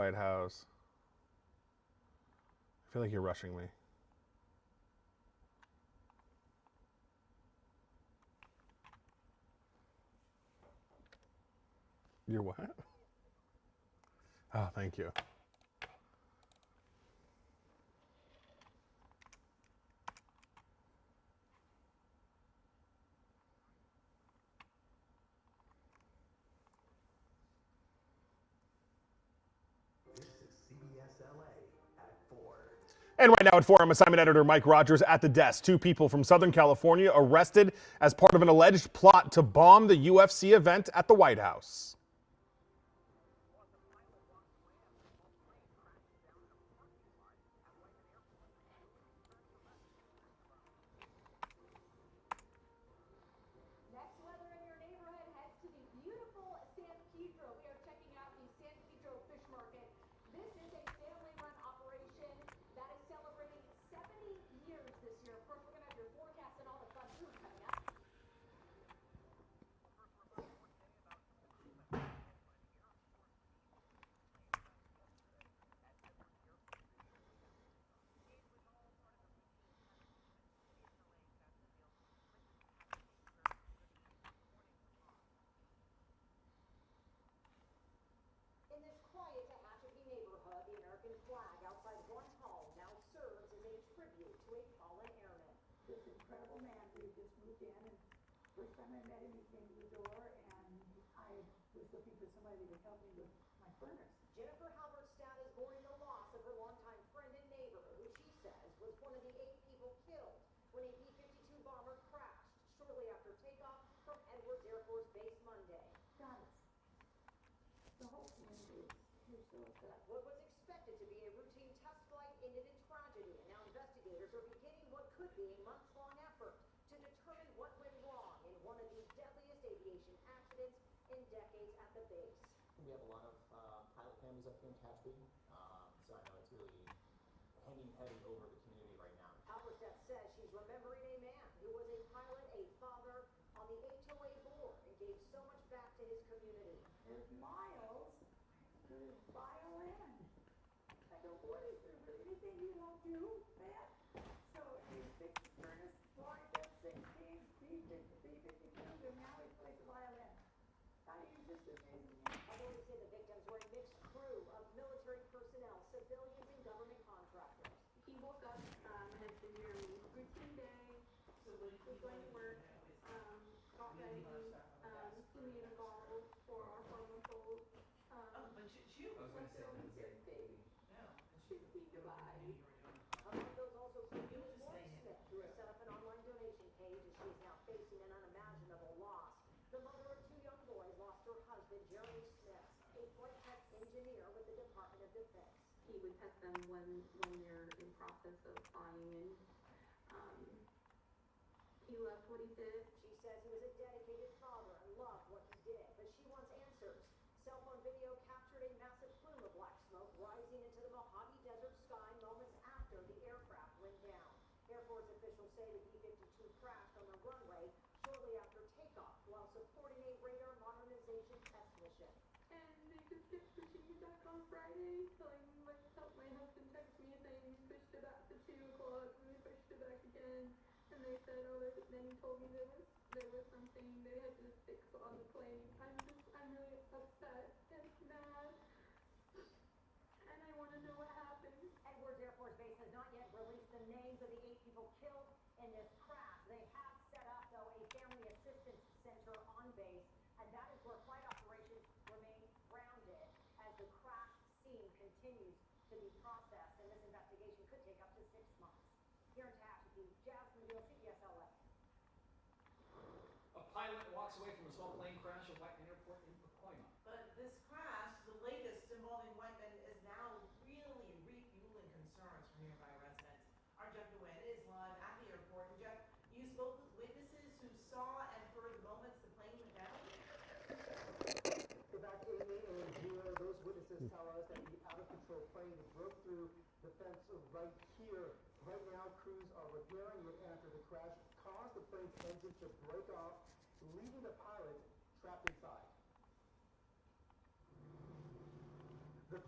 White House. I feel like you're rushing me. You're what? Oh, thank you. And right now at 4, I'm assignment editor Mike Rogers at the desk. 2 people from Southern California arrested as part of an alleged plot to bomb the UFC event at the White House.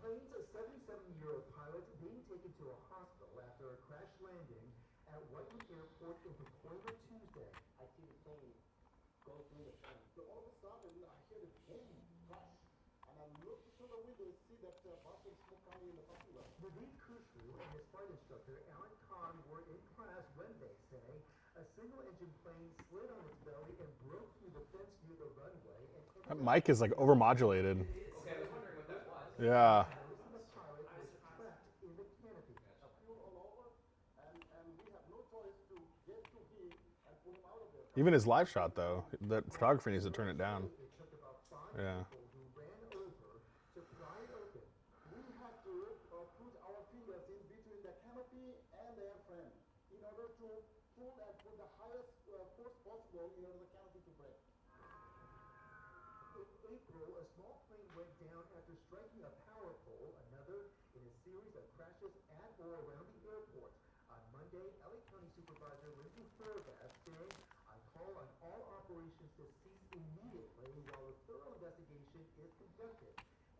plane's a 77-year-old pilot being taken to a hospital after a crash landing at Whiteman Airport in Pacoima Tuesday. I see the plane go through the plane. So all of a sudden, I hear the boom, crash. And I look through the window and see that bottle smoke coming in the parking lot. The lead crew and his flight instructor, Alan Kahn, were in class when they say a single-engine plane slid on its belly and broke through the fence near the runway. That mic is like overmodulated. Okay, I was wondering what that was. Yeah. The pilot was trapped in the canopy. Fuel all over, and we have no choice to get to him and pull him out of there. Even his live shot, though, that photography needs to turn it down. It took about 5 Yeah. people who ran over to pry it open. We have to put our fingers in between the canopy and the airframe in order to pull and put the highest force possible in order for the canopy to break. In April, a small plane went down after striking a power pole, another in a series of crashes at or around the airport. On Monday, LA County Supervisor Lindsay Horvath saying, "I call on all operations to cease immediately while a thorough investigation is conducted."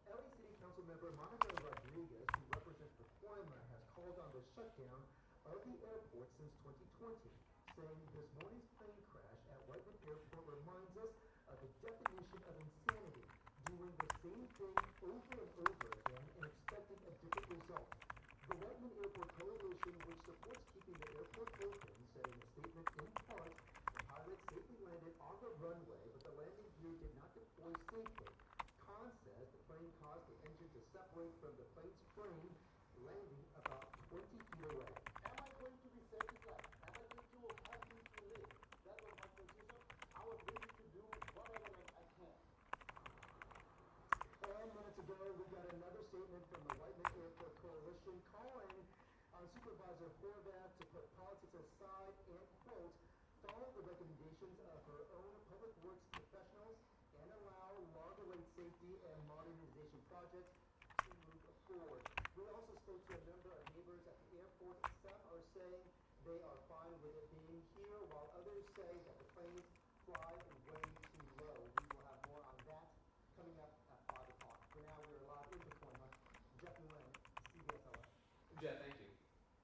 LA City Council member Monica Rodriguez, who represents Pacoima, has called on the shutdown of the airport since 2020, saying this morning's plane crash at Whiteman Airport reminds us of the definition of insanity, doing the same thing over and over again and expecting a different result. The Whiteman Airport Coalition, which supports keeping the airport open, said in a statement in part, the pilot safely landed on the runway, but the landing gear did not deploy safely. Kahn says the plane caused the engine to separate from the plane's frame, landing about 20 feet away. Am I going to be safe in flight? Am I going to have him to live? That was my position. I was ready to do whatever I can. 10 minutes ago, we got another statement from the Whiteman Airport Coalition calling on Supervisor Horvath to put politics aside and, quote, follow the recommendations of her own public works professionals and allow longer-range safety and modernization projects to move forward. We also spoke to a number of neighbors at the airport. Some are saying they are fine with it being here, while others say that the planes fly way too low. We will have more on that coming up at 5 o'clock. For now, we're live in Pacoima. Jeff Nguyen, CBS LA. Jeff, thank you.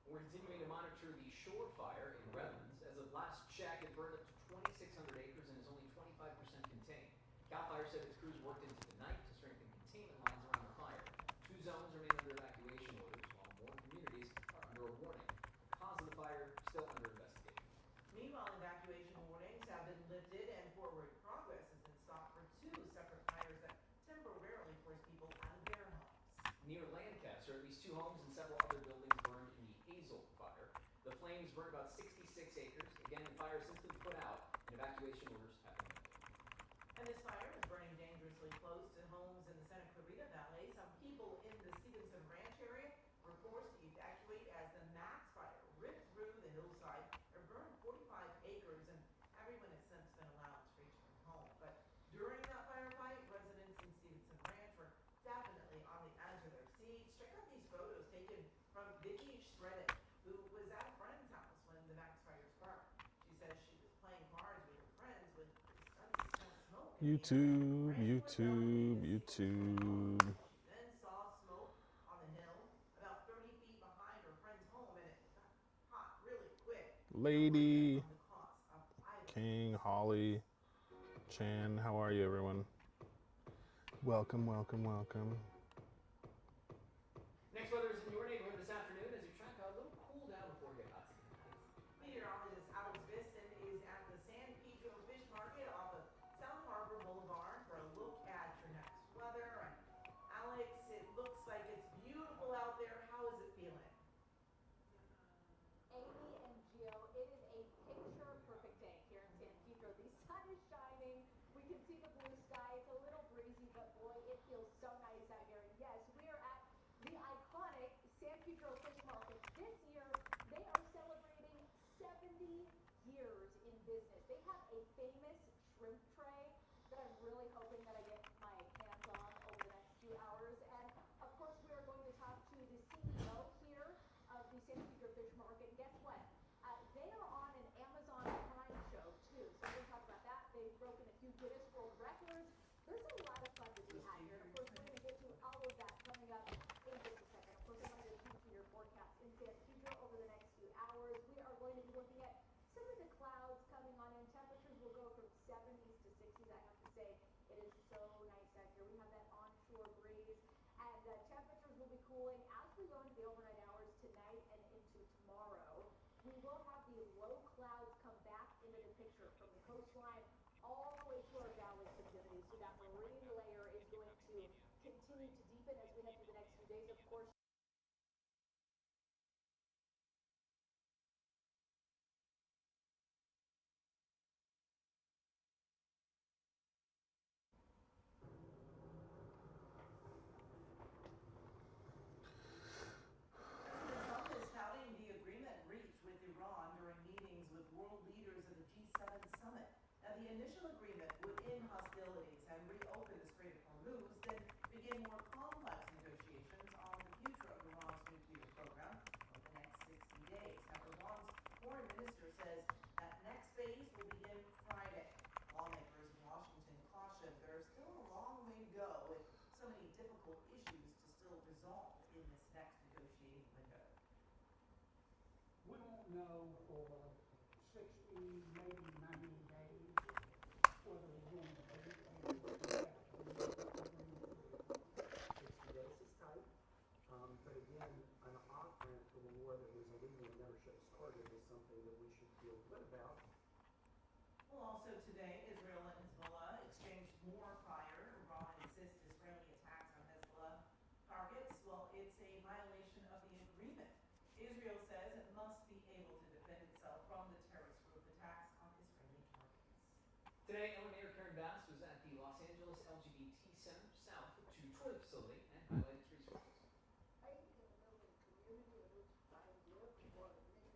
We're continuing to monitor the shore fire in Redlands. As of last check, it burned up to 2,600 acres and is only 25% contained. CAL FIRE said its crews worked into the night to strengthen containment lines around the fire. 2 zones remain under evacuation orders, while more communities are under a warning. The cause of the fire still under investigation. Meanwhile, evacuation warnings have been lifted and forward progress has been stopped for 2 separate fires that temporarily forced people out of their homes. Near Lancaster, at least 2 homes and several other buildings burned in the Hazel fire. The flames burned about 66 acres. Again, the fire has since been put out and evacuation orders have been lifted. And this fire is burning dangerously close to homes in the Santa Clarita Valley. Some people in the Stevenson Ranch area were forced to evacuate as the Max fire ripped through the hillside and burned 45 acres, and everyone has since been allowed to reach their home. But during that firefight, residents in Stevenson Ranch were definitely on the edge of their seats. Check out these photos taken from Vicki Shreddick, who was at a friend's house when the Max fire burned. She says she was playing cards with her friends when suddenly smelled smoke. YouTube, YouTube, YouTube. Then saw smoke on the hill about 30 feet behind her friend's home, and it got hot really quick. Lady, On the cause of either. King, Holly, Chan, how are you, everyone? Welcome, welcome, welcome. Next weather is in your neighborhood this afternoon as you track a little cool down before it gets hot. Meteorologist Alex Biston is at the San Pedro Fish Market off of South Harbor Boulevard for a look at your next weather. And Alex, it looks like it's beautiful out there. How is it feeling? Amy and Gio, it is a picture-perfect day here in San Pedro. The sun is shining. We can see the blue sky. It's a little breezy, but boy, it feels so nice out here. And yes, we are at the iconic San Pedro Fish Market. This year, they are celebrating 70 years in business. They have a famous shrimp tray that I'm really hoping that I get my hands on over the next few hours. And of course, we are going to talk to the CEO here of the San Pedro Fish Market. And guess what? They are on an Amazon Prime show too. So we're going to talk about that. They've broken a few Guinness World Records. There's a lot of fun to be had here. And of course, we're going to get to all of that coming up cooling as we go into the overnight hours tonight and into tomorrow. We will have the low clouds come back into the picture from the coastline all the way to our valley community. So that marine layer is going to continue to deepen as we head through the next few days. Of course, President Trump is touting the agreement reached with Iran during meetings with world leaders at the G7 summit. Now, the initial agreement would end hostilities and reopen the Strait of Hormuz, then begin more complex negotiations on the future of Iran's nuclear program over the next 60 days. Now, Iran's foreign minister says that next phase will begin Friday. Lawmakers in Washington caution there's still a long way to go with so many difficult issues to still resolve in this next negotiating window. We won't know for 60, maybe 90 days whether we're going to be able to get to the agreement. 60 days is tight, but again, an off-ramp to a war that was illegal and never should have started is something that we should feel good about. Well, also today, Israel and Hezbollah exchanged more fire. Iran insists Israeli attacks on Hezbollah targets. Well, it's a violation of the agreement. Israel says it must be able to defend itself from the terrorist group attacks on Israeli targets. Today, LA Mayor Karen Bass was at the Los Angeles LGBT Center South 2 toy facility and highlighted its resources. I am building a community in which I lived for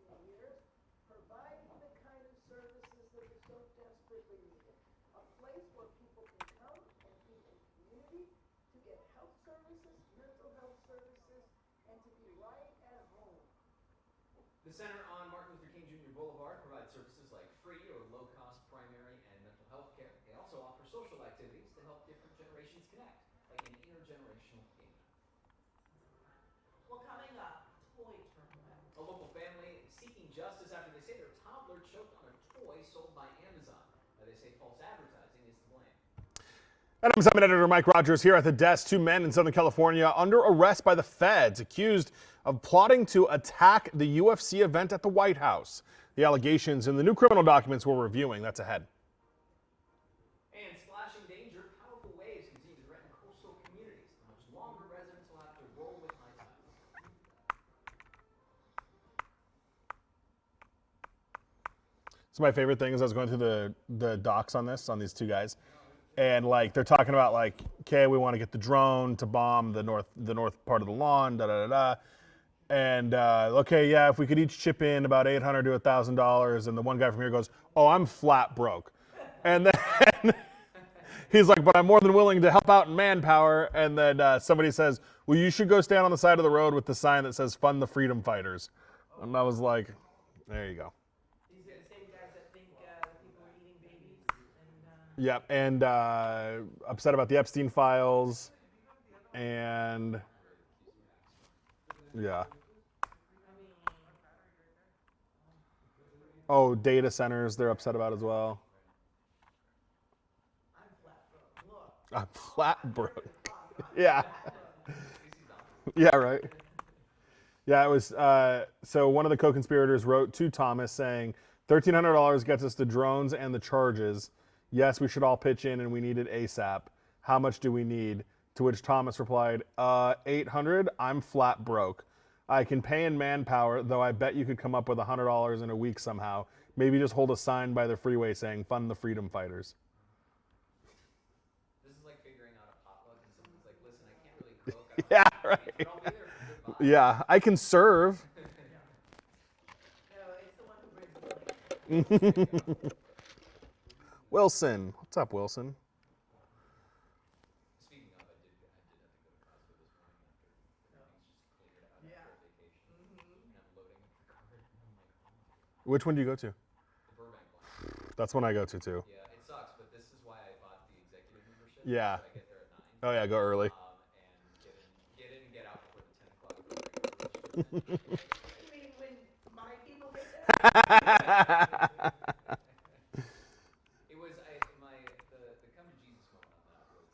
many years, providing the kind of services that are so desperately needed. A place where people can come and be in community to get health services, mental health services, and to be right at home. The center on Martin Luther King Jr. Boulevard provides services like free or low-cost primary and mental health care. They also offer social activities to help different generations connect, like an intergenerational game night. Well, coming up, toy turmoil. A local family seeking justice after they say their toddler choked on a toy sold by Amazon. They say false advertising is to blame. And I'm Summit Editor Mike Rogers here at the desk. 2 men in Southern California under arrest by the feds, accused of plotting to attack the UFC event at the White House. The allegations in the new criminal documents we're reviewing. That's ahead. And splashing danger, powerful waves continue to threaten coastal communities. How much longer residents will have to roll with high tides. So my favorite thing is I was going through the docs on these 2 guys, and like they're talking about like, okay, we want to get the drone to bomb the north part of the lawn, da da da da, and okay, yeah, if we could each chip in about $800 to $1,000, and the one guy from here goes, oh, I'm flat broke, and then he's like, but I'm more than willing to help out in manpower, and then somebody says, well, you should go stand on the side of the road with the sign that says "Fund the Freedom Fighters," and I was like, there you go. These are the same guys that think people are eating babies and Yep, and upset about the Epstein files, and yeah. Oh, data centers they're upset about as well. I'm flat broke. Look. I'm flat broke. Yeah. Yeah, right. Yeah, it was, so one of the co-conspirators wrote to Thomas saying, $1,300 gets us the drones and the charges. Yes, we should all pitch in and we need it ASAP. How much do we need? To which Thomas replied, 800, I'm flat broke. I can pay in manpower, though I bet you could come up with $100 in a week somehow. Maybe just hold a sign by the freeway saying, fund the freedom fighters. This is like figuring out a potluck and someone's like, listen, I can't really cook. Yeah, But right. I'll be there for good vibes. Yeah, I can serve. No, it's the one who brings the money. Wilson. What's up, Wilson? Speaking of, I did have to go to Costco this morning after everything's just cleared out Yeah. after a vacation. And I'm loading up the cart and I'm like, oh my God. Which one do you go to? The Burbank one. That's one I go to too. Yeah, it sucks, but this is why I bought the executive membership. Yeah. So I get there at 9. Oh yeah, go early. And get in and get out before the 10 o'clock regular register. You mean when my people get there? It was the come to Jesus moment on that was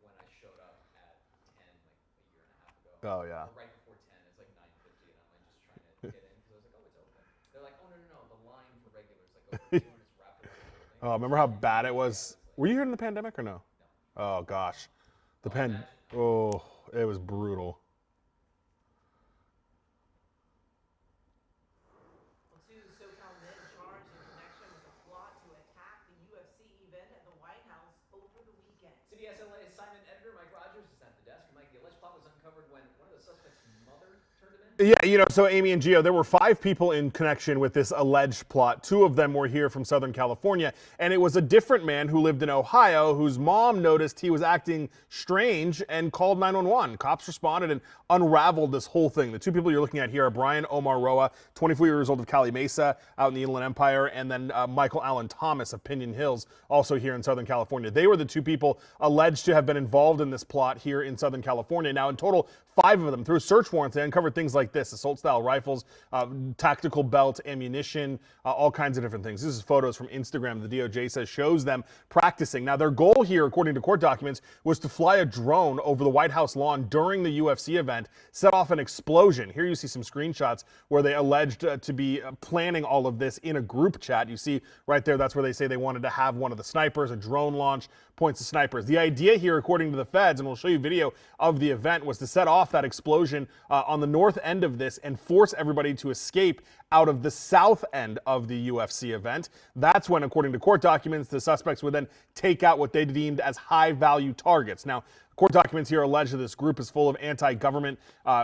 when I showed up at 10 like a year and a half ago, Oh, yeah. Or right before 10. It's like 9:50, and I'm like just trying to get in because I was like, oh, it's open. They're like, oh no. The line for regulars like over here, and it's wrapped around the building. Oh, remember how bad it Yeah, was? it's Were like you here in the pandemic or no? no. Oh gosh, the Oh, I imagine. Oh, it was brutal. Well, two SoCal men charged in connection with a plot to attack the UFC event at the White House over the weekend. CBS LA assignment editor Mike Rogers is at the desk. And Mike, the alleged plot was uncovered when one of the suspects' mother turned him in. Yeah, so Amy and Gio, there were 5 people in connection with this alleged plot. 2 of them were here from Southern California, and it was a different man who lived in Ohio whose mom noticed he was acting strange and called 911. Cops responded and unraveled this whole thing. The 2 people you're looking at here are Brian Omar Roa, 24 years old of Cali Mesa out in the Inland Empire, and then Michael Allen Thomas of Pinion Hills, also here in Southern California. They were the 2 people alleged to have been involved in this plot here in Southern California. Now, in total, 5 of them, through search warrants, they uncovered things like this: assault-style rifles, tactical belts, ammunition, all kinds of different things. This is photos from Instagram. The DOJ says shows them practicing. Now, their goal here, according to court documents, was to fly a drone over the White House lawn during the UFC event, set off an explosion. Here you see some screenshots where they alleged to be planning all of this in a group chat. You see right there, that's where they say they wanted to have one of the snipers, a drone launch, points to snipers. The idea here, according to the feds, and we'll show you video of the event, was to set off that explosion on the north end of this and force everybody to escape out of the south end of the UFC event. That's when, according to court documents, the suspects would then take out what they deemed as high-value targets. Now, court documents here allege that this group is full of anti-government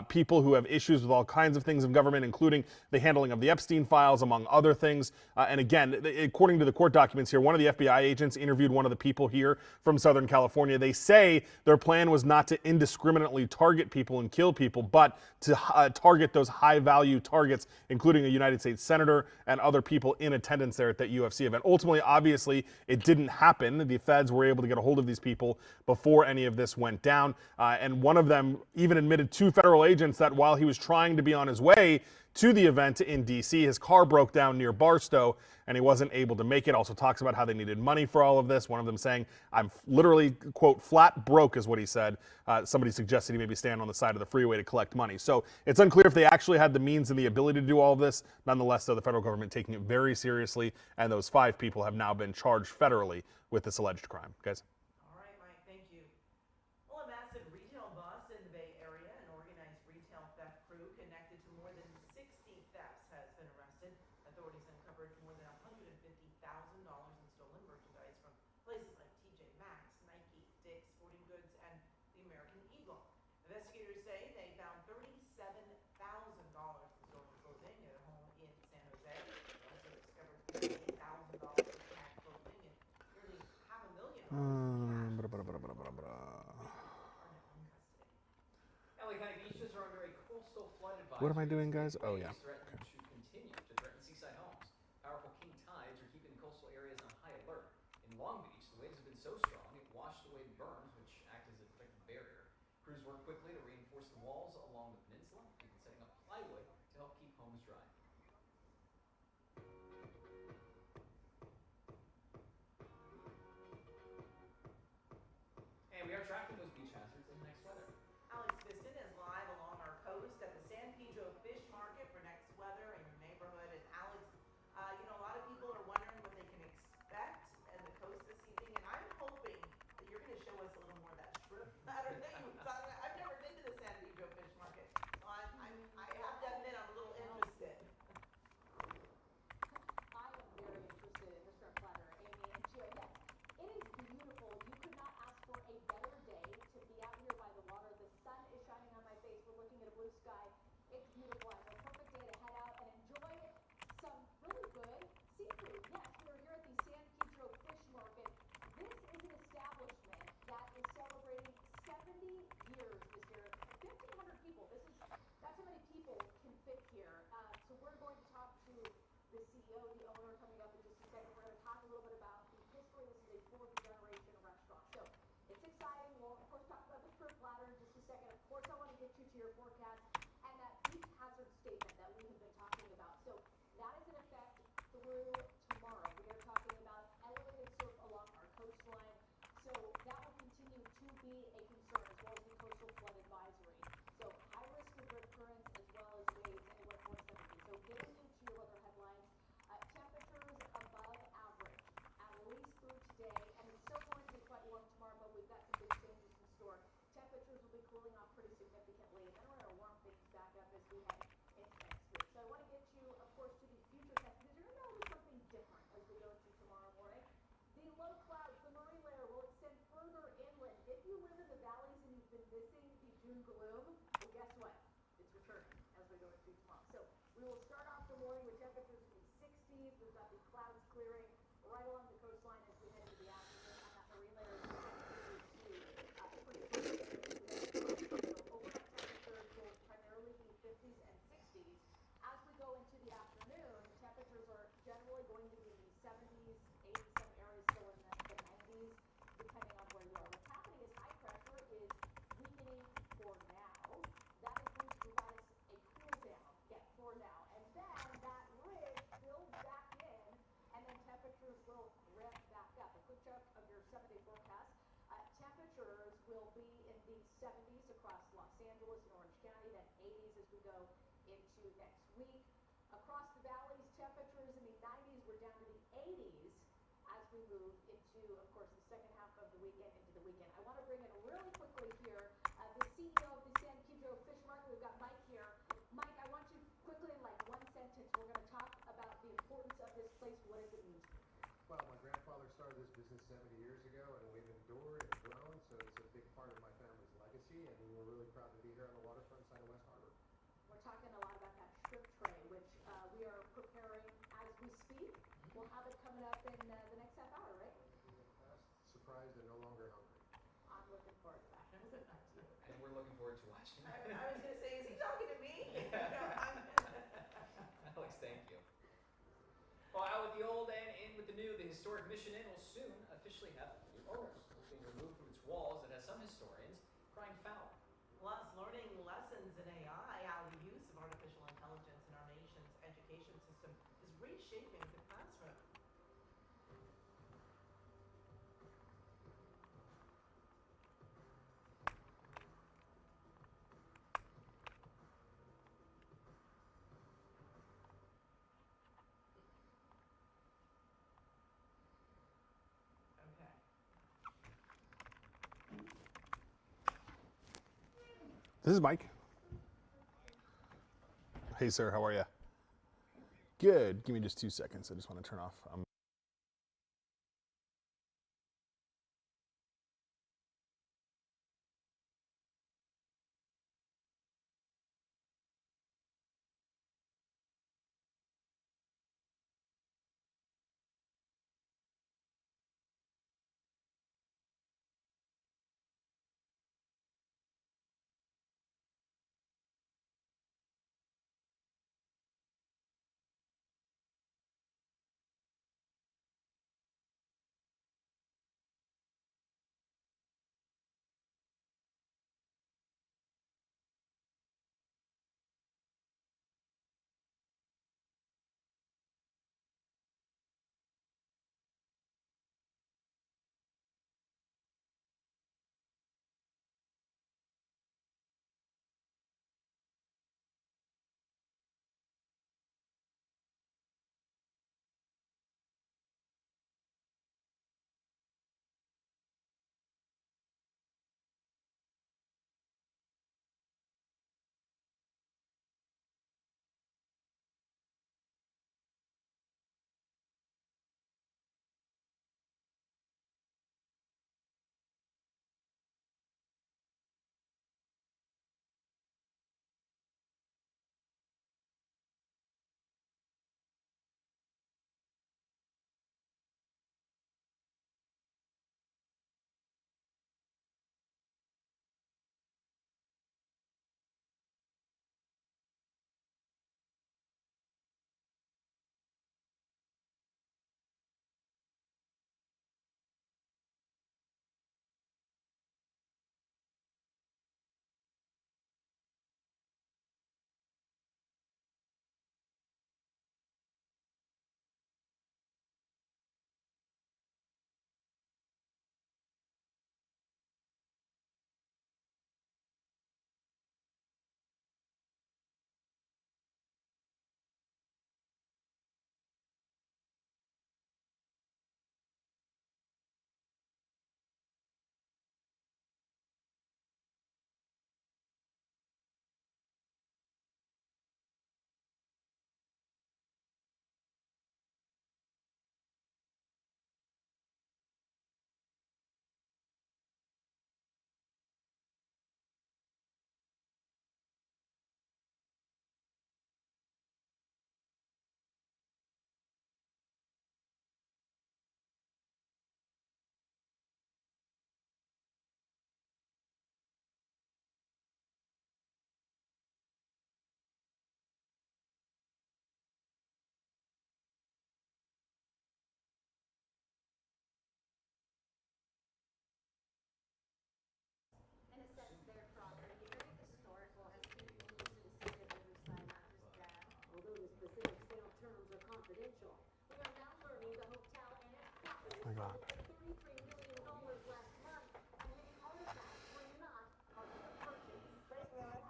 people who have issues with all kinds of things of government, including the handling of the Epstein files, among other things. And again, according to the court documents here, one of the FBI agents interviewed one of the people here from Southern California. They say their plan was not to indiscriminately target people and kill people, but to target those high-value targets, including a United States senator and other people in attendance there at that UFC event. Ultimately, obviously, it didn't happen. The feds were able to get a hold of these people before any of this went down. And one of them even admitted to federal agents that while he was trying to be on his way to the event in D.C., his car broke down near Barstow and he wasn't able to make it. Also talks about how they needed money for all of this. One of them saying, I'm literally, quote, flat broke is what he said. Somebody suggested he maybe stand on the side of the freeway to collect money. So it's unclear if they actually had the means and the ability to do all of this. Nonetheless, though, the federal government taking it very seriously, and those 5 people have now been charged federally with this alleged crime. Guys? All right, Mike, thank you. Well, a massive retail bust in the Bay Area, an organized retail theft crew connected to more than 60 thefts has been arrested. Authorities uncovered more than $150,000 in stolen merchandise from places like TJ Maxx, Nike, Dick's Sporting Goods, and the American Eagle. Investigators say they found $37,000 in stolen clothing at a home in San Jose. They also discovered $48,000 in tagged clothing and nearly $500,000 in LA County beaches are under a coastal flood advisory. What am I doing, guys? Oh, yeah. Threaten to continue to threaten seaside homes. Powerful king tides are keeping coastal areas on high alert. In Long Beach, the waves have been so strong it washed away berms, which act as a protective barrier. Crews worked quickly to reinforce the walls along the peninsula, even setting up plywood to help keep homes dry. And we are tracking those beach hazards in next weather. Alex Piston is live along our coast at the San Pedro Fish Market for next weather in your neighborhood. And Alex, a lot of people are wondering what they can expect in the coast this evening. And I'm hoping that you're going to show us a little more of that shrimp pattern that you were talking about. I've never been to the San Pedro Fish Market, so I have to admit I'm a little interested. I am very interested in the shrimp platter, Amy and Gio. Yes, it is beautiful. You could not ask for a better day to be out here by the water. The sun is shining on my face. We're looking at a blue sky. It's beautiful. It's a perfect day to head out and enjoy some really good seafood. Yes, we are here at the San Pedro Fish Market. This is an establishment that is celebrating 70 years this year. 1,500 people. That's how many people can fit here. So we're going to talk to the CEO, the owner, coming up in just a second. We're going to talk a little bit about the history. This is a 4th-generation restaurant. So it's exciting. We'll, of course, talk about the shrimp platter in just a second. Of course, I want to get you to your forecast and that beach hazard statement that we have been talking about. So that is in effect through tomorrow. We are talking about elevated surf along our coastline. So that will continue to be a concern, as well as the coastal flood advisory. So We will start off the morning with temperatures in the 60s. We've got the clouds clearing right along the coastline as we head into the afternoon, and that marine layer is going to continue to so overnight temperatures will primarily be 50s and 60s. As we go into the afternoon, temperatures are generally going to be in the 70s, 80s, some areas still in the 90s, depending on where you are. What's happening is high pressure is weakening for now. That is going to provide us a cool down, for now. And then that ridge builds back in, and then temperatures will ramp back up. A quick check of your 7-day forecast. Temperatures will be in the 70s across Los Angeles and Orange County, then 80s as we go into next week. Across the valleys, temperatures in the 90s. We're down to the 80s as we move into, of course, the second half of the weekend into the weekend. I want to bring in really quickly here the CEO of the San Pedro Fish Market. We've got Mike here. Mike, I want you quickly in like one sentence. We're going to talk about the importance of this place. What does it mean to you? Well, my grandfather started this business 70 years ago, and we've endured and grown, so it's a big part of my family's legacy, and we were really proud to be here on the waterfront side of West Harbor. We're talking a lot about that shrimp tray, which we are preparing as we speak. We'll have it coming up in the next half hour, right? Surprised and no longer hungry. I'm looking forward to that. And we're looking forward to watching. I was going to say, is he talking to me? Alex, thank you. Well, out with the old and in with the new, the historic Mission Inn will soon officially have new owners. It's being removed from its walls. It has some historians crying foul. Plus, learning lessons in AI, how the use of artificial intelligence in our nation's education system is reshaping the classroom. Okay. This is Mike. Hey, sir, how are you? Good. Give me just 2 seconds. I just want to turn off.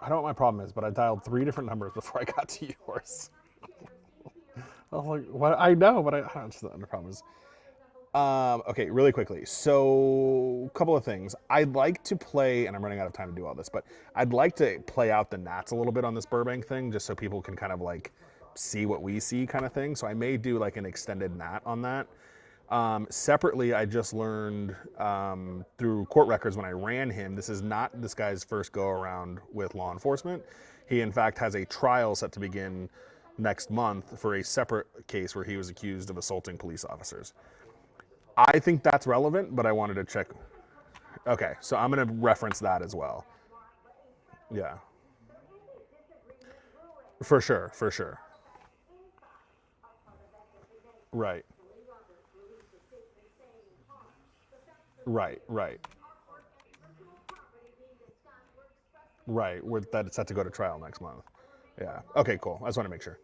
I don't know what my problem is, but I dialed 3 different numbers before I got to yours. I was like, what? I know, but I don't know what the problem is. Okay, really quickly. So, a couple of things. I'd like to play, and I'm running out of time to do all this, but I'd like to play out the Nats a little bit on this Burbank thing, just so people can kind of like see what we see, kind of thing. So I may do like an extended Nat on that. Separately, I just learned through court records when I ran him, this is not this guy's first go around with law enforcement. He, in fact, has a trial set to begin next month for a separate case where he was accused of assaulting police officers. I think that's relevant, but I wanted to check. Okay, so I'm going to reference that as well. Yeah. For sure, for sure. Right. Right, right. Right, that it's set to go to trial next month. Yeah. Okay, cool. I just want to make sure.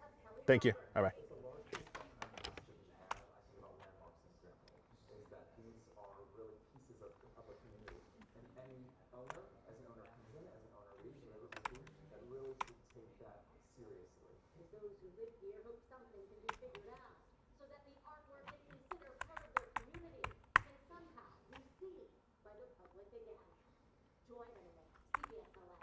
Thank you. Bye bye. Is that these are really pieces of a community, and any owner, as an owner comes in, as an owner leaves, whatever it may be, that really should take that seriously. As those who live here hope something can be figured out, so that the artwork they consider part of their community can somehow be seen by the public again. Joy Renner, CBS 11.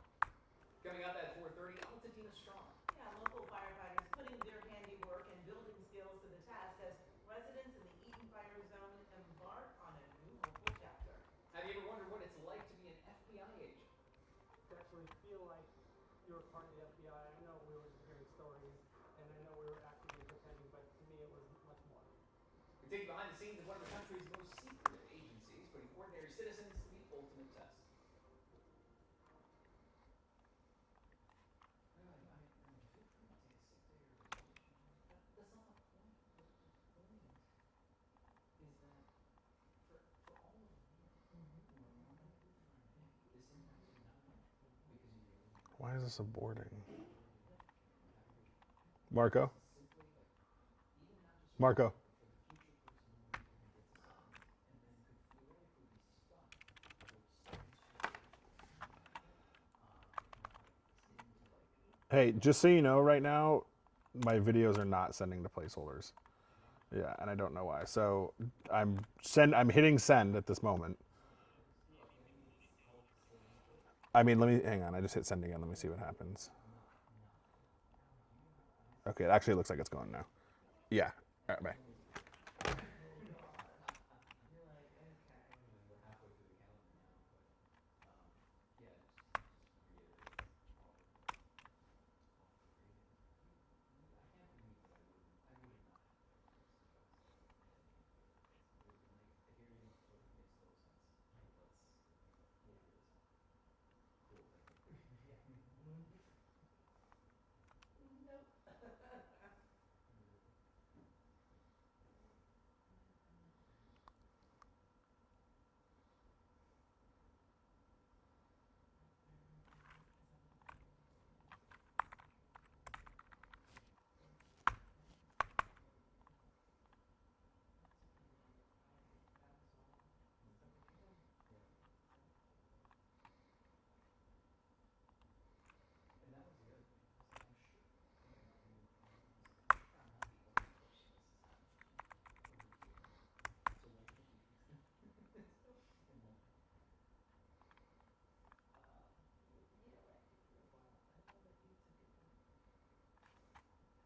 Coming up at 4:30, Altadena Strong. Yeah, local firefighters putting their handiwork and building skills to the test as residents in the Eden Fire Zone embark on a new hopeful chapter. Have you ever wondered what it's like to be an FBI agent? To actually feel like you're part of the FBI. I know we were just hearing stories, and I know we were actively pretending, but to me it was much more. We take you behind the scenes of one of the country's most secretive agencies, putting ordinary citizens to the ultimate test. That's not the point. The point is that for all of you who are wanting to try and think, this impact is not because you really Why is this aborting? Marco? Marco? Hey, just so you know, right now, my videos are not sending to placeholders. Yeah, and I don't know why. So I'm hitting send at this moment. I mean, let me hang on. I just hit send again. Let me see what happens. Okay, it actually looks like it's going now. Yeah. All right, bye.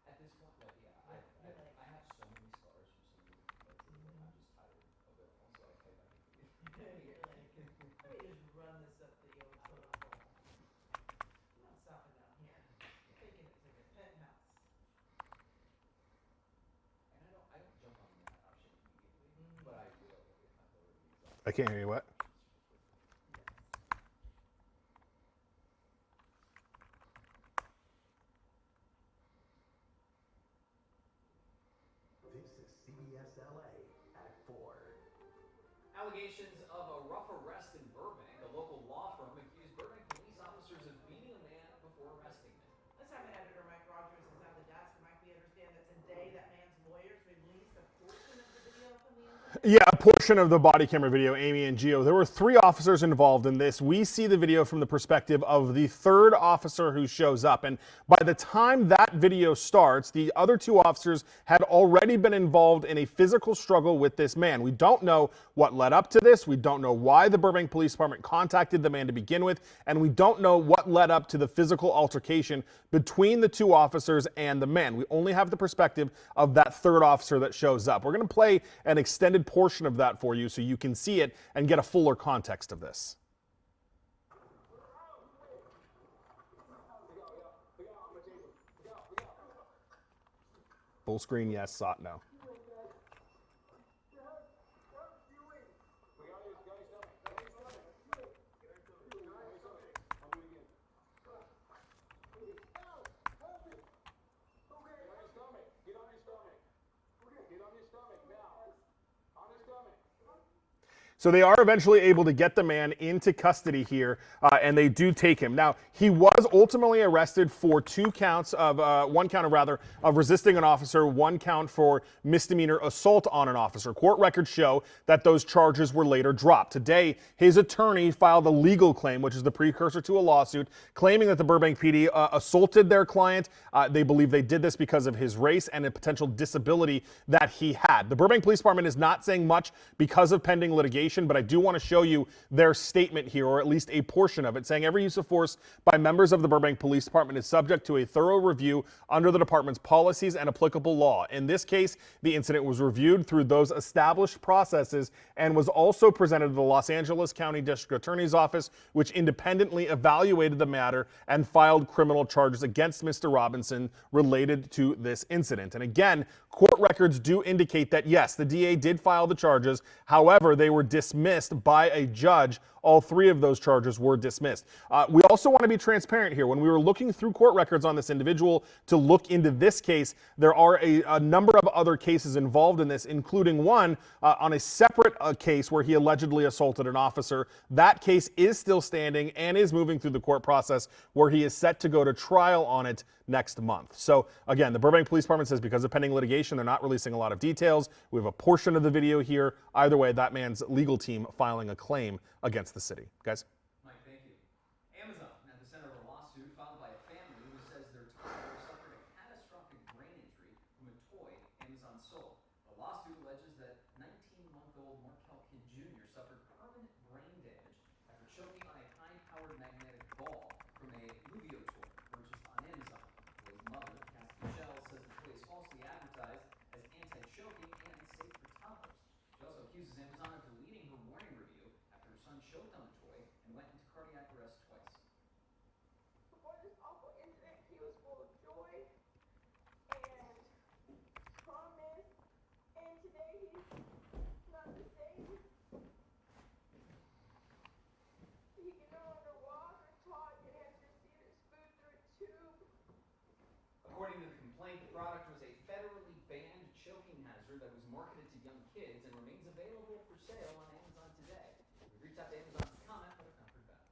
At this point, like, yeah, I have so many scars from so many different places that I'm just tired of it all. So I think we You're like, let me just run this up the old totem pole. I'm not stopping down here. Taking it to the penthouse. and I don't jump on that option immediately, but I will if my load is exhausted. I can't hear you. What? This is CBS LA at 4. Allegations of a rough arrest in Burbank. A local law firm accused Burbank police officers of beating a man before arresting him. Assignment editor Mike Rogers is on the desk. Mike, we understand that today that man's lawyers released a portion of the video from the incident. Yeah, a portion of the body camera video, Amy and Gio. There were 3 officers involved in this. We see the video from the perspective of the 3rd officer who shows up. And by the time that video starts, the other 2 officers had already been involved in a physical struggle with this man. We don't know what led up to this. We don't know why the Burbank Police Department contacted the man to begin with. And we don't know what led up to the physical altercation between the 2 officers and the man. We only have the perspective of that 3rd officer that shows up. We're going to play an extended portion of that for you so you can see it and get a fuller context of this. Full screen, yes. SOT, no. So they are eventually able to get the man into custody here, and they do take him. Now, he was ultimately arrested for 2 counts of, 1 count of rather, of resisting an officer, 1 count for misdemeanor assault on an officer. Court records show that those charges were later dropped. Today, his attorney filed a legal claim, which is the precursor to a lawsuit, claiming that the Burbank PD assaulted their client. They believe they did this because of his race and a potential disability that he had. The Burbank Police Department is not saying much because of pending litigation, but I do want to show you their statement here, or at least a portion of it, saying every use of force by members of the Burbank Police Department is subject to a thorough review under the department's policies and applicable law. In this case, the incident was reviewed through those established processes and was also presented to the Los Angeles County District Attorney's Office, which independently evaluated the matter and filed criminal charges against Mr. Robinson related to this incident. And again, court records do indicate that yes, the DA did file the charges. However, they were dismissed by a judge. All 3 of those charges were dismissed. We also want to be transparent here. When we were looking through court records on this individual to look into this case, there are a number of other cases involved in this, including one on a separate case where he allegedly assaulted an officer. That case is still standing and is moving through the court process, where he is set to go to trial on it next month. So again, the Burbank Police Department says because of pending litigation, they're not releasing a lot of details. We have a portion of the video here. Either way, that man's legal team filing a claim against the city. Guys? Mike, thank you. Amazon at the center of a lawsuit filed by a family who says their toddler suffered a catastrophic brain injury from a toy Amazon sold. The lawsuit alleges that 19-month-old Markel Kidd Jr. suffered permanent brain damage after choking on a high-powered magnetic ball from a Movio toy purchased on Amazon. His mother, Cassie Michelle, says the toy is falsely advertised as anti-choking and safe for toddlers. She also accuses Amazon of deleting her warning review after her son choked on the toy and went into cardiac arrest twice. Before this awful incident, he was full of joy and promise, and today he's not the same. He can no longer walk or talk and has to receive his food through a tube. According to the complaint, the product was a federally banned choking hazard that was marketed to young kids and remains available for sale on Amazon today. We've reached out to Amazon to comment, but have not heard back.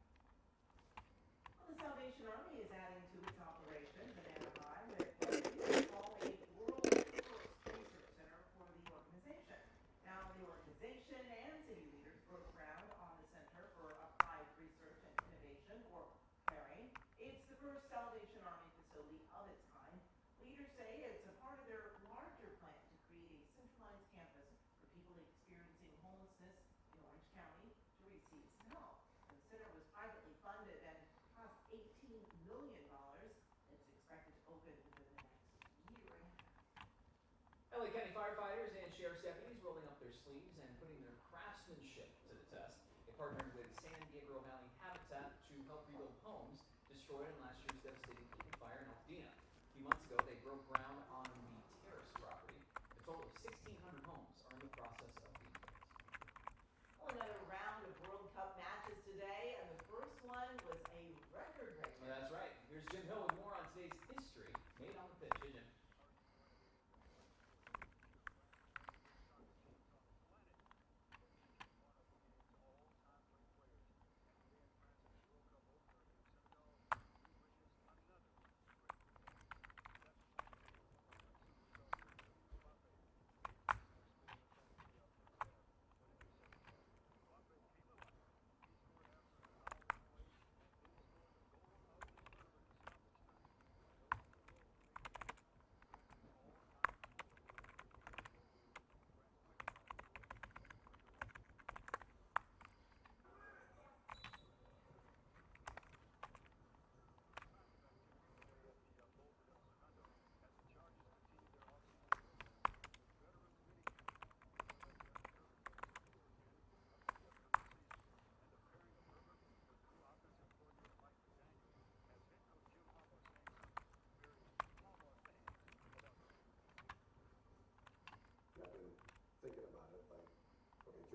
Well, the Salvation Army is adding to its operations in Anaheim with what they call a World First Research Center for the organization. Now, the organization and city leaders broke ground on the Center for Applied Research and Innovation, or CARI. It's the first Salvation Army facility of its kind. Leaders say it's a part of their larger plan to create a centralized campus for people experiencing homelessness in Orange County to receive some help. The center was privately funded and cost $18 million. It's expected to open within the next year and a half. LA County firefighters and sheriff's deputies rolling up their sleeves and putting their craftsmanship to the test. They partnered with San Gabriel Valley Habitat to help rebuild homes destroyed in last year's devastating Camp Fire in Altadena. A few months ago, they broke ground on the terrace property. A total of 1,600 homes are in the process of being built. Well, another round of World Cup matches today, and the first one was a record breaker. That's right. Here's Jim Hill with more on today's history made on the pitch. Hey, Jim.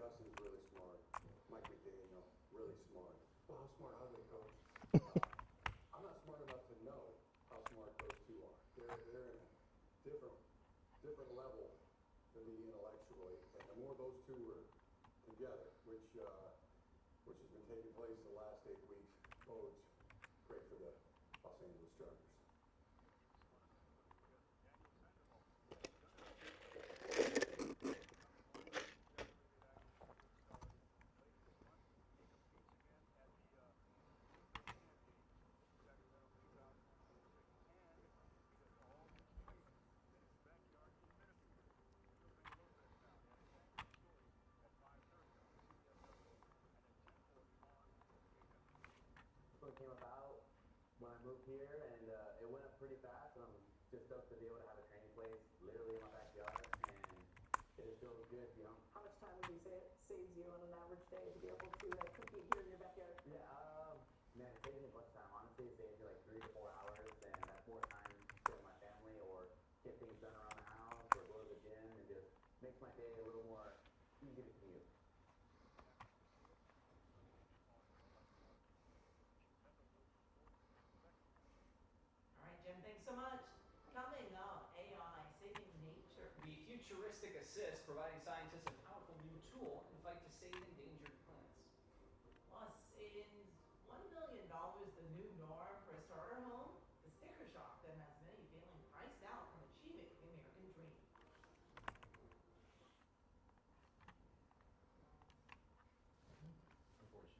Justin's really smart. Mike McDaniel, really smart. Well, how smart are they, Coach? I'm not smart enough to know how smart those two are. They're in a different level than me intellectually, and the more those two were together, which has been taking place the last 8 weeks, bodes great for the Los Angeles Chargers. One came about when I moved here, and it went up pretty fast, and I'm just stoked to be able to have a training place literally in my backyard, and it just feels good, you know. How much time would you say it saves you on an average day to be able to compete here in your backyard? Yeah, man, it saves me a bunch of time. Honestly, it saves me like 3 to 4 hours, and that's more time to spend with my family or get things done around the house or go to the gym, and just makes my day a little more easy to commute. All right, Jim, thanks so much. Coming up, AI saving nature. The futuristic assist, providing scientists a powerful new tool in the fight to save endangered plants. Plus, is $1 million the new norm for a starter home? The sticker shock that has many feeling priced out from achieving the American dream. Unfortunately.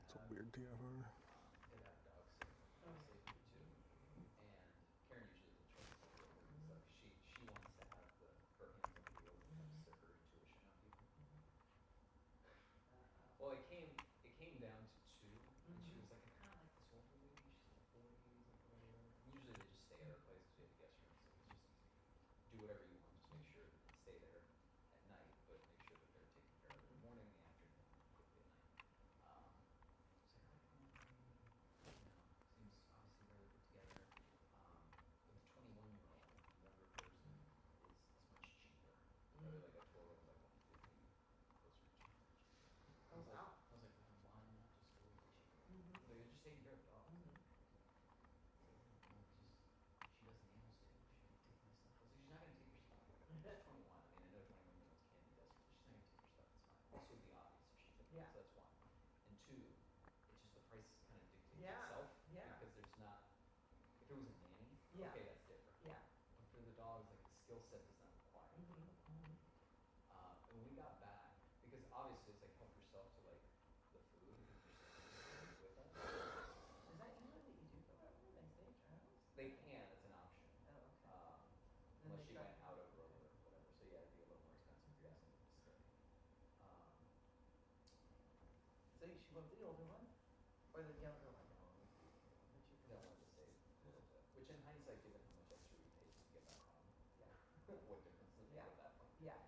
It's a weird TFR. They have dog safety too. And Karen usually is the choice of and stuff. She wants to have her hands on the wheel when it comes to her intuition on people. Well, it came down to two, and she was like, I kind of like this older lady. She's like 40s, like whatever. And usually they just stay at our place because we have a guest room, so it's just easy. Do whatever you want, just make sure that they stay there at night, but make sure that they're taken care of in the morning, the afternoon, and hopefully at night. So I like the older lady. Seems obviously very put together. But the 21-year-old, younger person, is much cheaper. Probably like a total of like 150, closer to 200 cheaper. Oh, wow. I was like, well, why not just go with the cheaper? Mhm. Like, you're just taking care of the dog. Mhm. It's like, oh, well, she does nails too. She can take my stuff. I was like, she's not gonna take your stuff. She's 21. I mean, I know 21-year-olds can be desperate, but she's not gonna take your stuff. It's fine. Also, the obvious if she took it. Yeah. So that's one. And two, it's just the price kind of dictates Yeah. itself. Yeah. Because there's not. If it was a nanny, Yeah. okay, that's different. Yeah. But for the dogs, like the skill set does not require it. Mhm. Mhm. And when we got back, because obviously it's like help yourself to like the food because you're staying with us. Is that usually what you do for that one? They stay at your house? They can, it's an option. Oh, okay. Then Unless they she charge went you. out of road or whatever. So yeah, it'd be a little more expensive if you're asking them to stay. So she went with the older one? Or the younger one? Which you That prefer? one to save a little bit. Which in hindsight, given how much extra we paid to get back home, Yeah. what difference does it make Yeah. at that point? Yeah.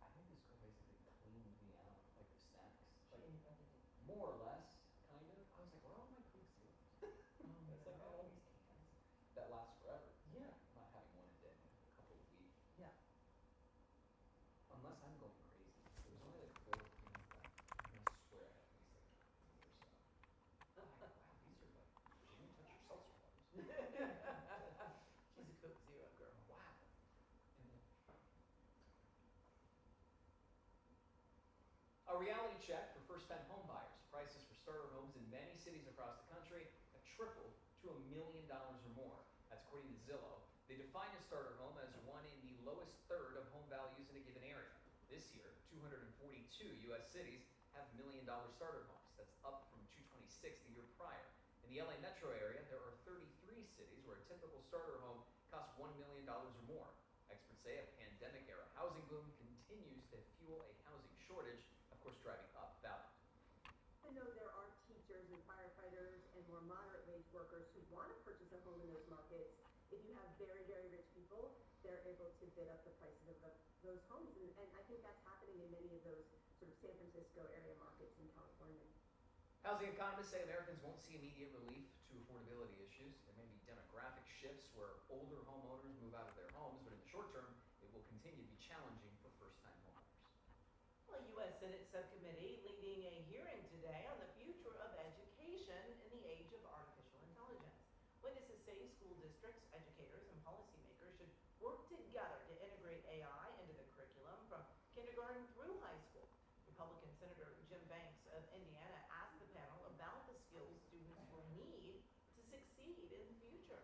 I think this girl basically cleaned me out like of snacks. She Like invented it. more or less, kind of. I was like, where are all my Coke Zeros? It's like I had all these cans that last forever. Yeah. I'm not having one a day, a couple a week. Yeah. Unless I'm going crazy. There was only like 4 cans left. And I swear I had at least like 20 or so. I'm like, wow, these are like, she didn't touch your seltzer waters. She's a Coke Zero girl. Wow. And then, a reality check for first-time home buyers. Prices for starter homes in many cities across the country have tripled to $1 million or more. That's according to Zillow. They define a starter home as one in the lowest third of home values in a given area. This year, 242 U.S. cities have $1 million starter homes. That's up from 226 the year prior. In the LA metro area, there are 33 cities where a typical starter home costs $1 million or more. Experts say a pandemic-era housing boom continues to fuel a housing shortage, of course driving up value. Even though there are teachers and firefighters and more moderate wage workers who want to purchase a home in those markets, if you have very, very rich people, they're able to bid up the prices of those homes. And I think that's happening in many of those sort of San Francisco area markets in California. Housing economists say Americans won't see immediate relief to affordability issues. There may be demographic shifts where older homeowners move out of their homes, but in the short term, it will continue to be challenging for first-time homeowners. Well, a U.S. Senate subcommittee leading a hearing today on the future of education in the age of artificial intelligence. Witnesses say school districts, educators, and policymakers should work together to integrate AI into the curriculum from kindergarten through high school. Republican Senator Jim Banks of Indiana asked the panel about the skills students will need to succeed in the future.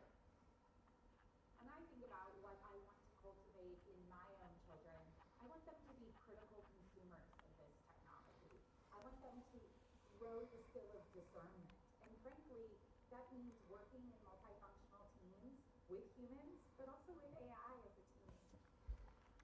And I think about what I want to cultivate in my own children. I want them to be critical consumers of this technology. I want them to grow the skill of discernment. And frankly, that means working in multifunctional teams with humans, but also with AI as a team.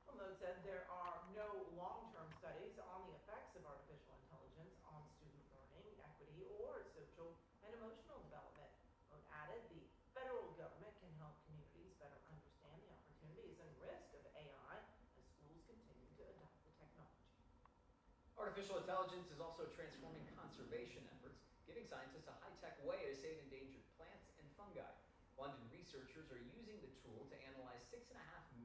Well, Mode said there are no long-term studies on the effects of artificial intelligence on student learning, equity, or social and emotional development. Mode added the federal government can help communities better understand the opportunities and risk of AI as schools continue to adopt the technology. Artificial intelligence is also transforming conservation efforts, giving scientists a high-tech way to save endangered plants and fungi. London researchers are using the tool to analyze 6.5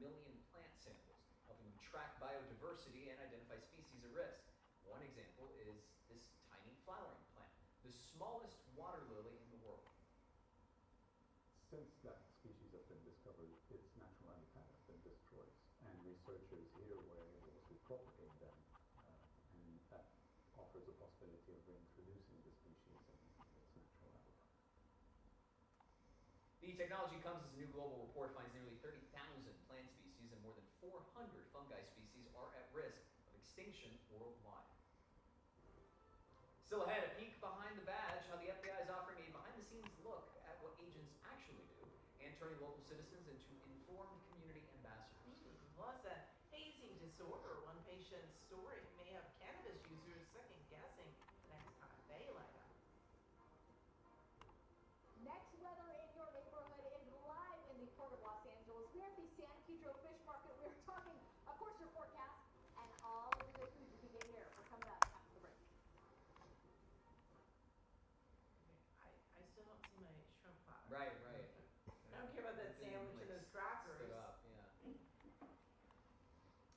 million plant samples, helping them track biodiversity and identify species at risk. One example is this tiny flowering plant, the smallest water lily in the world. Since that species has been discovered, its natural habitat has been destroyed, and researchers here were able to propagate them, and that offers a possibility of reintroducing the species in its natural habitat. The technology comes as a new global report finds nearly 30,000 plant species and more than 400 fungi species are at risk of extinction worldwide. Still ahead, a peek behind the badge, how the FBI is offering a behind-the-scenes look at what agents actually do and turning local citizens into informed community ambassadors. Plus, a hazing disorder. One patient's story may have cannabis users second-guessing next time they light up. Next weather in your neighborhood is live in the Port of Los Angeles. We're at the San Pedro Fish Market. We're talking, of course, your forecast and all of the good foods you can get here. We're coming up after the break. I still don't see my shrimp platter. Right. I don't care about that sandwich and those crackers. Stood up, yeah.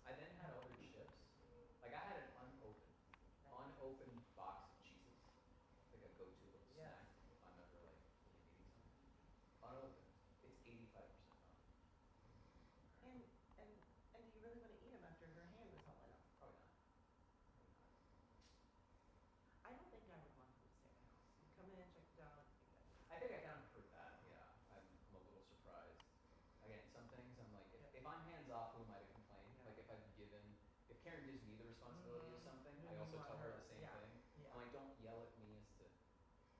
I then had other chips. Like I had an unopened box of cheeses, like a go-to little snack if I'm ever like needing something. Unopened, it's 85% off. And do you really want to eat them after her hand was all in them? Probably not. I don't think I would want to stay at the house. You come in, check the dog, be good. I think I kind of prefer that. Yeah, I'm a little surprised. Again, some things I'm like, if I'm hands off, who am I to complain? Yeah. Like if Karen gives me the responsibility of something, Then I you also want tell her her- the same yeah, thing. yeah. I'm like, don't yell at me as to,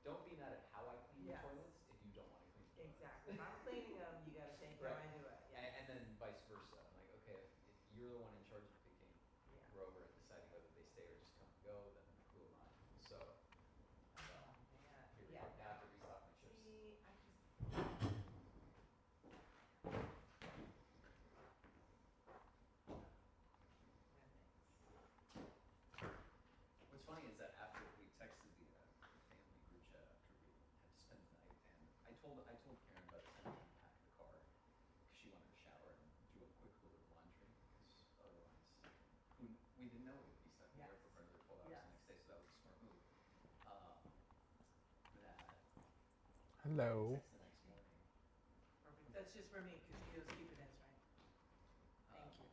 don't be mad at how I clean Yes. the toilets if you don't want to clean the toilets. Exactly. If I'm cleaning them, you gotta take how Right. I do it. And Yes. then vice versa. I'm like, okay, if you're the one in charge of picking Yeah. Grover and deciding whether they stay or just come and go, then who am I? So, Oh, man. here we Yeah. go. Now I have to restock my chips. See, I just. What's funny is that after we texted the family group chat after we had to spend the night, and I told Karen by the time we unpacked the car, because she wanted to shower and do a quick load of laundry, because otherwise we didn't know we would be stuck in the Yes. airport for another 12 hours Yes. the next day, so that was a smart move. That Hello. text the next morning. Perfect. That's just for me, because you keep it in, right? Thank you.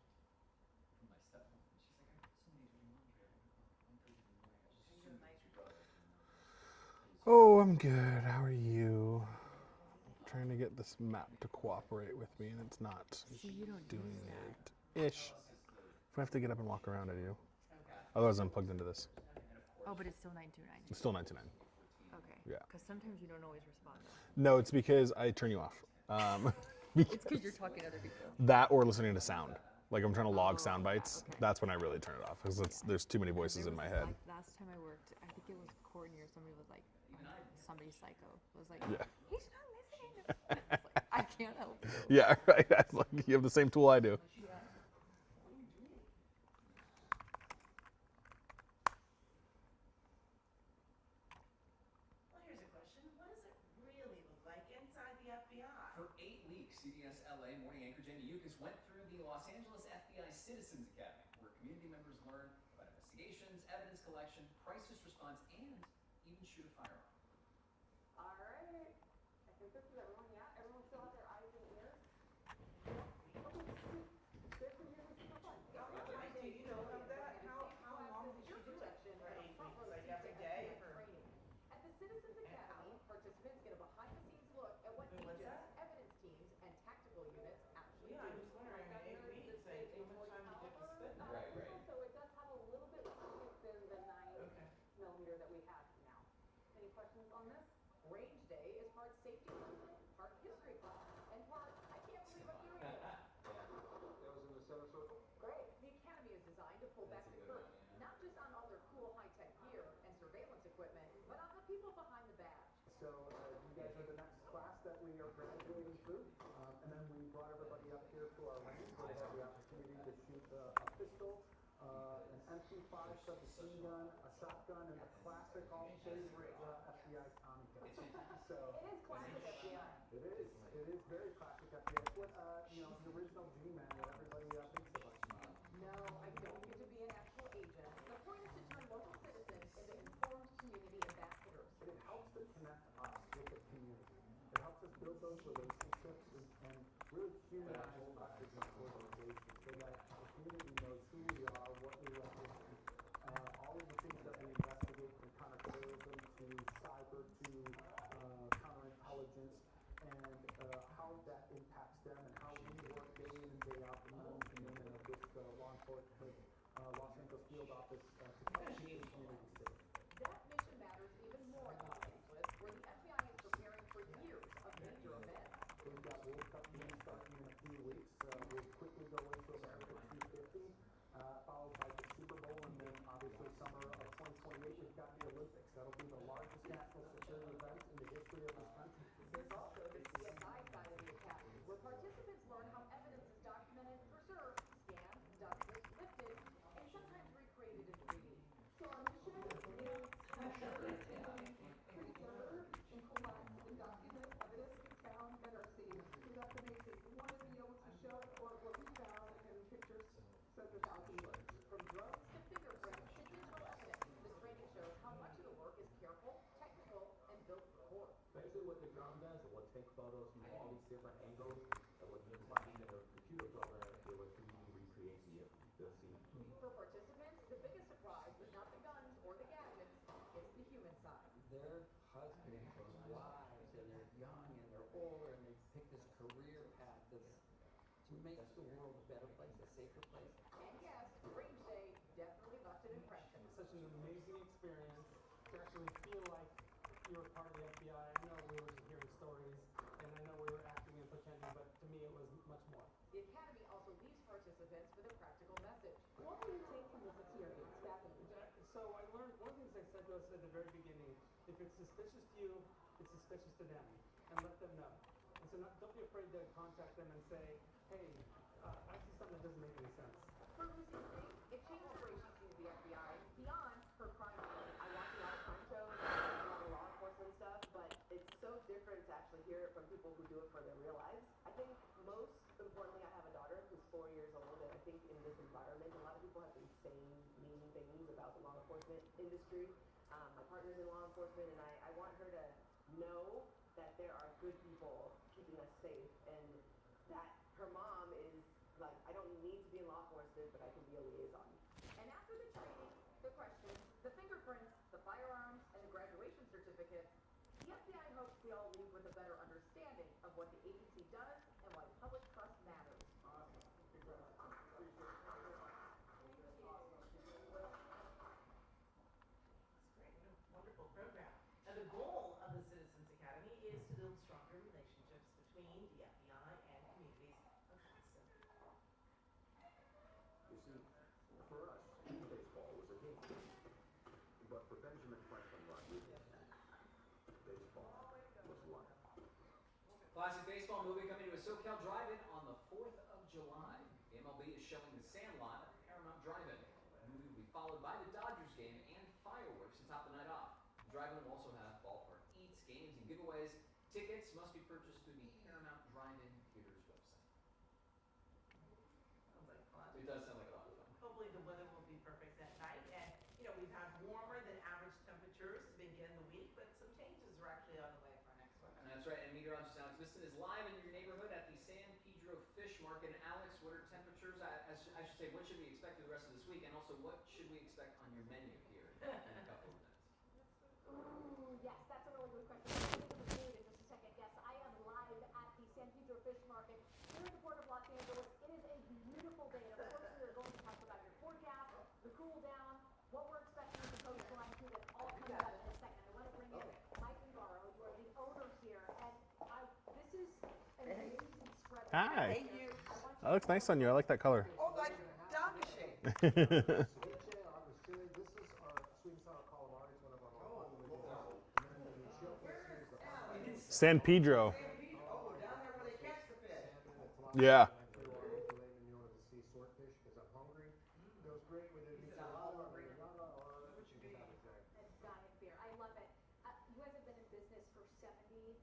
From my stepmom, and she's like, I put so many doing laundry. I'm like, oh, 1:30 in the morning. I just Are you assumed a it was your brother. I didn't know. Oh, I'm good. How are you? Trying to get this map to cooperate with me, and it's not doing it. Ish. If I have to get up and walk around, I do. Okay. Otherwise, I'm plugged into this. Oh, but it's still 929. It's still 929. Okay. Yeah. Because sometimes you don't always respond. No, it's because I turn you off. It's because you're talking to other people. That or listening to sound. Like I'm trying to log sound bites. Okay. That's when I really turn it off because there's too many voices in my head. Like last time I worked, I think it was Courtney or somebody was like, somebody psycho was like, Yeah. he's not listening. I was like, I can't help you. Yeah, right. That's like you have the same tool I do. Yeah. Citizens Academy, where community members learn about investigations, evidence collection, crisis response, and even shoot a firearm. All right. I think this is everyone. Yeah, everyone still have their eyes and ears. Okay, sweet. There's some here. This is so fun. Do you know about that? How long did you do it? For 8 weeks, like every day? For At the Citizens Academy, participants get a behind-the-scenes look at what Wait, what's agents, that? evidence teams, and tactical units actually Yeah, I'm do. just wondering, I mean, 8 weeks, like, how much time did you have to spend? Right, right. So it does have a little bit more kick than the 9 Okay. millimeter that we have now. Any questions on this? Range day is part safety lesson, part history class, and part I can't believe I'm doing this. That was in the center circle? Great. The Academy is designed to pull That's back a the good curtain, one, yeah. not just on all their cool high-tech gear and surveillance equipment, but on the people behind the badge. So you guys are the next class that we are graduating through. And then we brought everybody up here to our range where they have the opportunity to shoot a pistol, an MP5 submachine gun, a shotgun, and the classic all favorite FBI Tommy gun. So It is classic FBI. it is. It is very classic FBI. It's what the original G-Man that everybody thinks of us. No, I don't get to be an actual agent. The point is to turn local citizens into informed community ambassadors. It helps to connect us with the community. It helps us build those relationships and really humanize us as an organization so that the community knows who we are, what we represent, all of the things that we investigate from counterterrorism to cyber to counterintelligence and how that impacts them and how we work day in and day out in the community of this law enforcement Los Angeles field office to keep the community safe. That mission matters even more in Los Angeles, where the FBI is preparing for years of major events. We've got World Cup games starting in a few weeks. We'll quickly go into America 250, followed by the Super Bowl, and then obviously summer of 2028, we've got the Olympics. That'll be the largest national security event in the history of this country. There's also the CSI side of the Academy, where participants learn how evidence is documented, preserved, scanned, dusted, lifted, and sometimes recreated in 3D. So our mission is to preserve and collect and document evidence we found in our city. So that's the basic. We want to be able to show what we found in pictures such as thousand words. From drones to fingerprints to digital evidence, this training shows how much of the work is careful, technical, and built for court. Basically what the drone does, it will take photos from all these different angles, and when you plug into a computer program, it will 3D recreate the scene. For participants, the biggest surprise was not the guns or the gadgets, it's the human side. Their husbands and wives, and they're young and they're older, and they pick this career path that's to make the world a better place, a safer place. And yes, range day definitely left an impression. Such an amazing experience to actually feel like you were part of the FBI. I know we were just hearing stories, and I know we were acting and pretending, but to me it was much more. The Academy also leaves participants with a practical message. What will you take from this experience, Stephanie? So I learned, one of the things they said to us at the very beginning, if it's suspicious to you, it's suspicious to them, and let them know. And so don't be afraid to contact them and say, hey, I see something that doesn't make any sense. For Lucy King, it changed the way she sees the FBI beyond her crime scene. I watch a lot of crime shows and a lot of law enforcement stuff, but it's so different to actually hear it from people who do it for their real lives. I think most importantly, I have a daughter who's 4 years old, and I think in this environment, a lot of people have been saying mean things about the law enforcement industry. My partner's in law enforcement, and I want her to know that there are good people keeping us safe, and that her mom is like, I don't need to be in law enforcement, but I can be a liaison. And after the training, the questions, the fingerprints, the firearms, and the graduation certificates, the FBI hopes we all leave with a better understanding of what the agency does and why public trust matters. Awesome. Congrats. Appreciate it. That's great. What a wonderful program. Now, the goal of the Citizens Academy is to build stronger relationships between the FBI and communities across the You see, for us, baseball was a game. But for Benjamin Franklin Rodriguez, baseball was life. Classic baseball movie coming to a SoCal Drive-In on the 4th of July. The MLB is showing The Sandlot at Paramount Drive-In. The movie will be followed by the Dodgers game and fireworks to top the night off. The Drive-In will also have ballpark eats, games, and giveaways. Tickets must be purchased through the Paramount Drive-In Theaters website. sounds like fun. It does sound like perfect at night. And, you know, we've had warmer than average temperatures to begin the week, but some changes are actually on the way for next week. And that's right. And meteorologist Alex Viston is live in your neighborhood at the San Pedro Fish Market. And Alex, what are temperatures? I should say, what should we expect for the rest of this week? And also, what should we expect on your menu here in a couple of minutes? Ooh, yes, that's a really good question. I'll get to the food in just a second. Yes, I am live at the San Pedro Fish Market here in the port of Los Angeles. It is a beautiful day, and of course we are going to talk about your forecast, the cool down, what we're expecting with the coastline too. That's all coming up in a second. I want to bring in Mike Ibarro. You are the owner here, and this is an amazing spread. Hi. Hey, you. That looks nice on you. I like that color. Oh, like Dankeschön. Ceviche, August chili. This is our sweet and sour calamari. It's one of our more popular dishes. And then the chill fish series, the San Pedro. Oh, down there where they catch the fish. Yeah. filet mignon of the sea swordfish because I'm hungry. Goes great with it. said, "I'm hungry." What you mean? And Diet beer. I love it. You guys have been in business for 70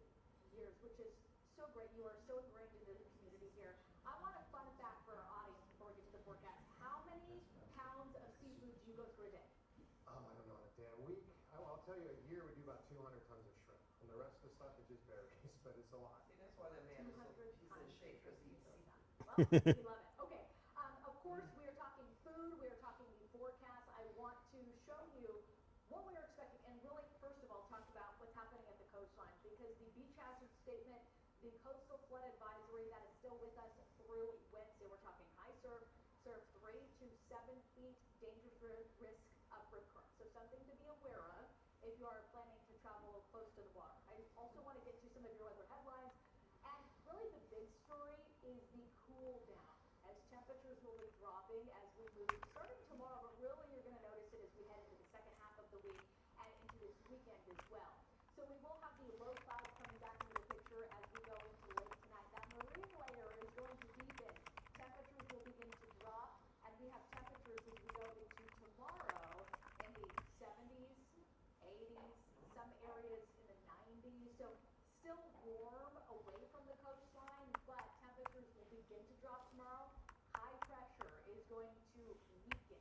years, which is so great. You are so ingrained into the community here. I want a fun fact for our audience before we get to the forecast. How many pounds of seafood do you go through a day? I don't know, on a damn week. I'll tell you, a year we do about 200 tons of shrimp. And the rest of the stuff, it just varies, but it's a lot. See, that's why that man is so 200 he's in tons shape of because he eats seafood. seafood. Well, we love it. Okay. Of course, we are talking food. We are talking the forecast. I want to show you what we are expecting, and really, first of all, talk about what's happening at the coastline, because the beach hazard statement, the coastal flood advisory that is still with us through Wednesday. We're talking high surf, surf 3 to 7 feet, dangerous risk of rip current. So something to be aware of if you are planning to travel close to the water. I also want to get to some of your other headlines, and really the big story is the cool down, as temperatures will be dropping as we move starting tomorrow, but really you're going to notice it as we head into the second half of the week and into this weekend as well. So we will have the low clouds coming back into the picture as we go into late tonight. That marine layer is going to deepen. Temperatures will begin to drop, and we have temperatures as we go into tomorrow in the 70s, 80s, some areas in the 90s. So still warm away from the coastline, but temperatures will begin to drop tomorrow. High pressure is going to weaken.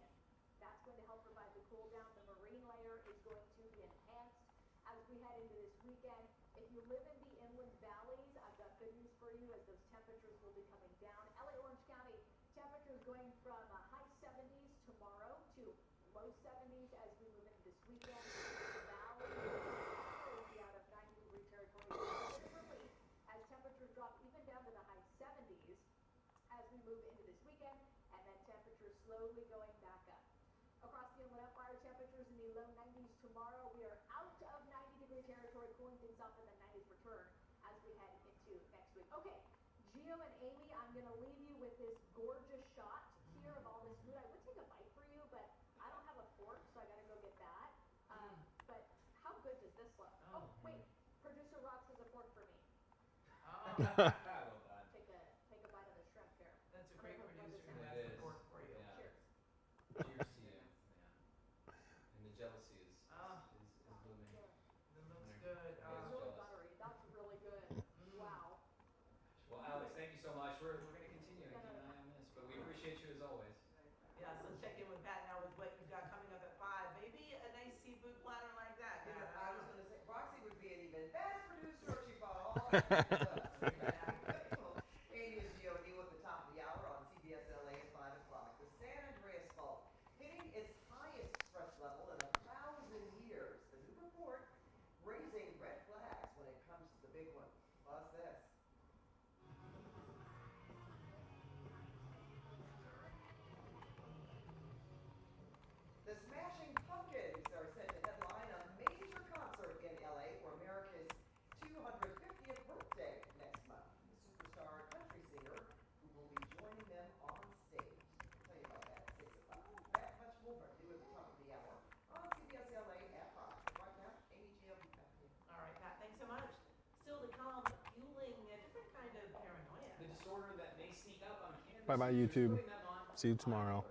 That's going to help provide the cool down. The marine layer is going to be enhanced as we head into this weekend. If you live in the inland valleys, I've got good news for you as those temperatures will be coming down. LA Orange County temperatures going from high 70s tomorrow to low 70s as we move into this weekend. The valley will be out of 90-degree territory. A bit of relief as temperatures drop even down to the high 70s as we move into this weekend, and then temperatures slowly going back up. Across the Inland Empire, temperatures in the low 90s tomorrow. We are out of 90-degree territory, cooling things off, and the 90s return as we head into next week. Okay, Gio and Amy, I'm going to leave you with this gorgeous shot here of all this food. I would take a bite for you, but I don't have a fork, so I got to go get that. But how good does this look? Oh, wait, producer Rox has a fork for me. Well done. Take a bite of the shrimp here. That's a great producer who It has the is. fork for you. Yeah. Cheers. Cheers to you. Yeah. And the jealousy is booming. It looks good. It's really buttery. That's really good. Wow. Well, Alex, thank you so much. We're going to continue and keep an eye on this, but we appreciate you as always. Yeah, so check in with Pat now with what you've got coming up at 5. Maybe a nice seafood platter like that. You know, Pat. I was going to say, Roxy would be an even better producer if she brought all that well, Amy and Gio, you at the top of the hour on CBS LA at 5 o'clock. The San Andreas Fault hitting its highest stress level in 1,000 years. The new report raising red flags when it comes to the big one. Plus this. The Smashing Pumpkins are set to headline a major concert in LA for America's 250th birthday next month. The superstar country singer who will be joining them on stage. I'll tell you about that at 6 o'clock. That much more new at the top of the hour on CBS LA at 5. Right now, Amy Gio, back to you. All right, Pat, thanks so much. Still to come, fueling a different kind of paranoia. The disorder that may sneak up on campus. Bye-bye, YouTube. See you tomorrow.